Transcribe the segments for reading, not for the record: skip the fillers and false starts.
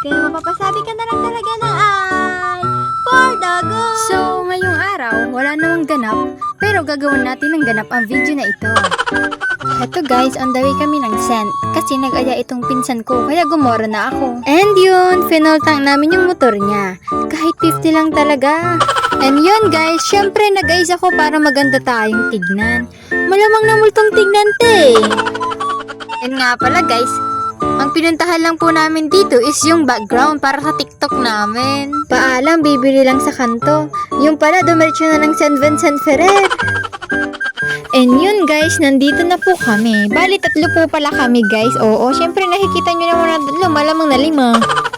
Kaya mapapasabi ka na lang talaga ng ay for the go! So, ngayong araw, wala namang ganap, pero gagawin natin ng ganap ang video na ito. Eto guys, on the way kami ng scent kasi nag-aya itong pinsan ko kaya gumora na ako. And yun, final tank namin yung motor niya. Kahit 50 lang talaga. And yun guys, syempre nag-ayos ako para maganda tayong tignan. Malamang na multong tignan te. And nga pala guys, ang pinuntahan lang po namin dito is yung background para sa TikTok namin. Paalam, bibili lang sa kanto. Yung pala, dumiretso na ng San Vincent Ferrer. And yun guys, nandito na po kami. Bali, 3 po pala kami guys. Oo, syempre nakikita nyo naman na 3, malamang na 5.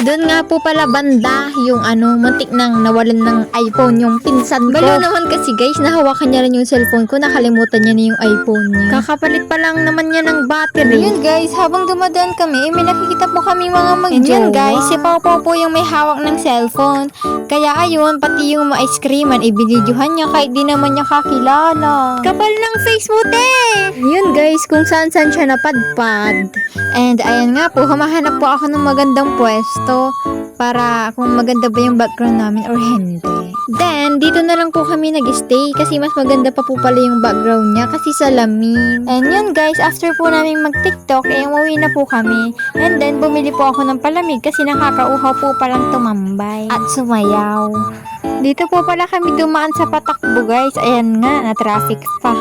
Doon nga po pala banda yung muntik nang nawalan ng iPhone yung pinsan ko. Balo naman kasi guys, nahawakan niya rin yung cellphone ko, nakalimutan niya na yung iPhone niya. Kakapalit pa lang naman niya ng battery. Yun guys, habang dumadaan kami, may nakikita po kami mga mag-jowa. And yun guys, si Pao po yung may hawak ng cellphone. Kaya ayun, pati yung ma-ice creaman, ibinidyohan niya kahit di naman niya kakilala. Kapal ng face mo, te! Yun guys, kung saan-saan siya napadpad. And ayan nga po, humahanap po ako ng magandang pwesto para kung maganda ba yung background namin or hindi. Then, dito na lang po kami nag-stay kasi mas maganda pa po pala yung background niya kasi salamin. And yun guys, after po namin mag-TikTok, umuwi na po kami. And then, bumili po ako ng palamig kasi nakakauhaw po palang tumambay at sumayaw. Dito po pala kami dumaan sa patakbo guys. Ayan nga, na-traffic pa.